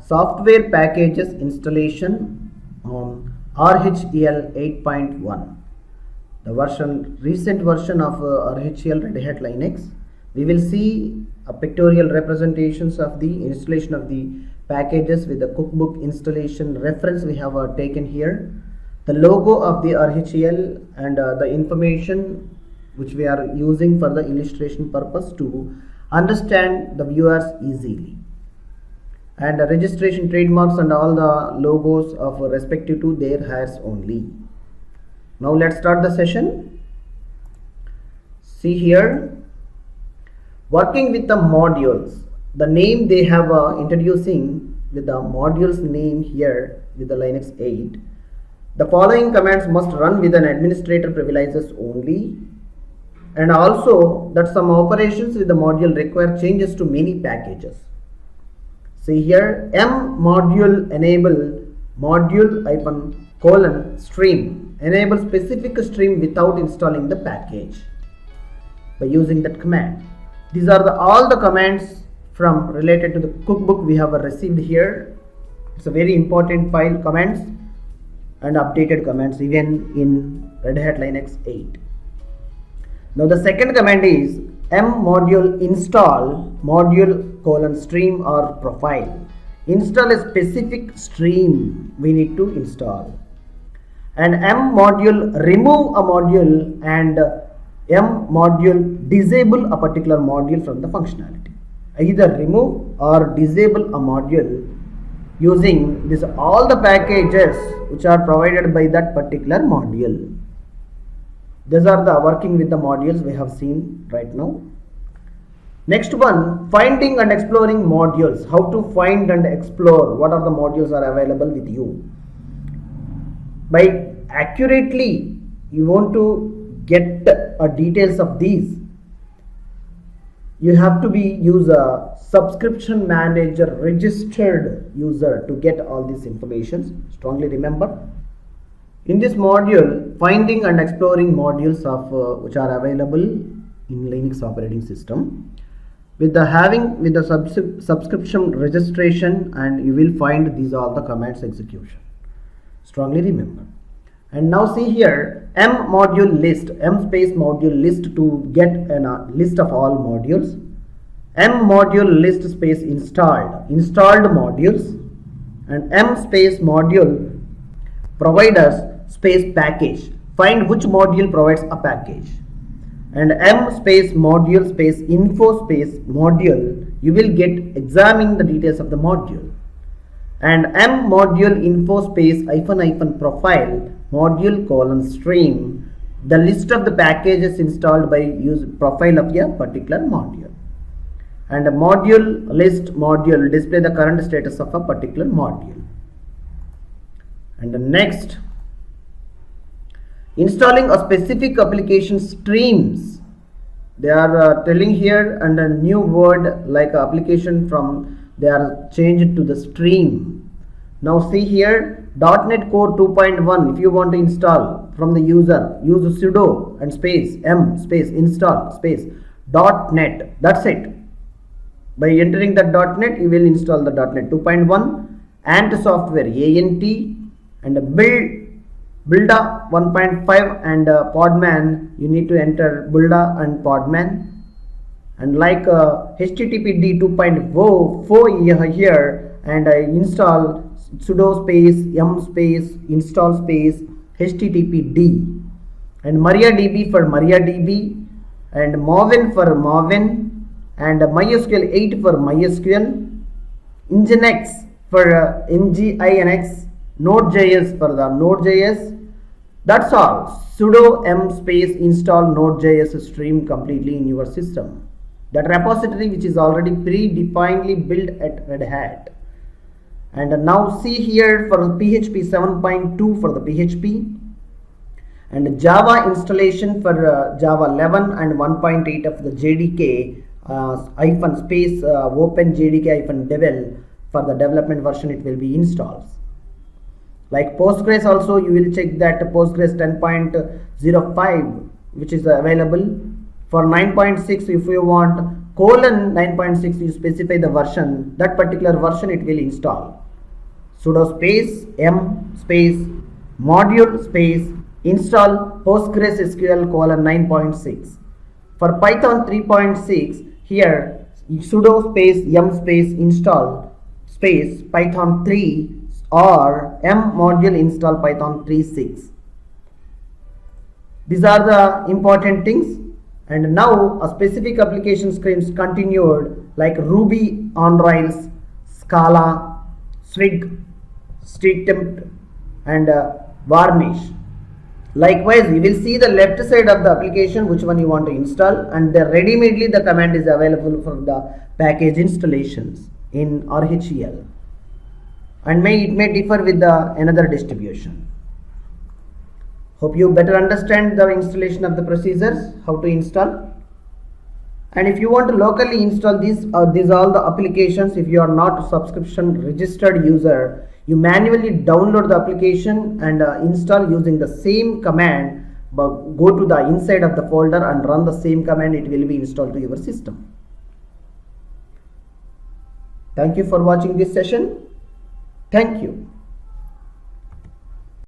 Software packages installation on RHEL 8.1. The recent version of RHEL Red Hat Linux. We will see a pictorial representations of the installation of the packages with the cookbook installation reference we have taken here. The logo of the RHEL and the information which we are using for the illustration purpose to understand the viewers easily. And the registration trademarks and all the logos of respective to their hires only. Now let's start the session. See here, working with the modules. The name they have introducing with the modules name here with the Linux 8. The following commands must run with an administrator privileges only, and also that some operations with the module require changes to many packages. See here, M module enable module stream enable specific stream without installing the package by using that command. These are all the commands from related to the cookbook we have received here. It's a very important file, commands and updated commands even in Red Hat Linux 8. Now the second command is M module install module:stream or profile. Install a specific stream we need to install. And M module remove a module, and M module disable a particular module from the functionality. Either remove or disable a module using this all the packages which are provided by that particular module. These are the working with the modules we have seen right now. Next one, finding and exploring modules. How to find and explore what are the modules are available with you. By accurately you want to get details of these, you have to use a subscription manager registered user to get all these information. Strongly remember. In this module, finding and exploring modules of which are available in Linux operating system, with the subscription registration, and you will find these all the commands execution. Strongly remember. And now see here, M module list, M space module list to get a list of all modules. M module list space installed modules, and M space module providers space package, find which module provides a package, and M space module space info space module, you will get examining the details of the module, and M module info space hyphen profile module:stream, the list of the packages installed by use profile of a particular module, and a module list module display the current status of a particular module. And the next, installing a specific application streams. They are telling here, and a new word like application from they are changed to the stream. Now see here, .NET Core 2.1. If you want to install from the user, use sudo and space M space install space .NET. That's it. By entering the .NET, you will install the .NET 2.1 and software ANT. And Builda 1.5 and Podman, you need to enter Builda and Podman. And like HTTPD 2.4 here, and I install sudo space M space install space HTTPD, and MariaDB for MariaDB, and Maven for Maven, and MySQL 8 for MySQL, Nginx for Nginx, Node.js for the Node.js. That's all. Sudo M space install Node.js stream completely in your system. That repository which is already predefinedly built at Red Hat. And now see here for PHP 7.2 for the PHP, and Java installation for Java 11 and 1.8 of the JDK hyphen space open JDK hyphen devel for the development version, it will be installed. Like Postgres also, you will check that Postgres 10.05 which is available. For 9.6, if you want colon 9.6, you specify the version, that particular version it will install. Sudo space m space module space install Postgres SQL colon 9.6. For Python 3.6, here sudo space m space install space Python 3 or m module install Python 3.6. These are the important things. And now a specific application scripts continued like Ruby on Rails, Scala, Swig, Streettemp and Varnish. Likewise, you will see the left side of the application which one you want to install, and ready-madely the command is available for the package installations in RHEL, and it may differ with the another distribution. Hope you better understand the installation of the procedures, how to install. And if you want to locally install these all the applications, if you are not a subscription registered user, you manually download the application and install using the same command, but go to the inside of the folder and run the same command, it will be installed to your system. Thank you for watching this session. Thank you.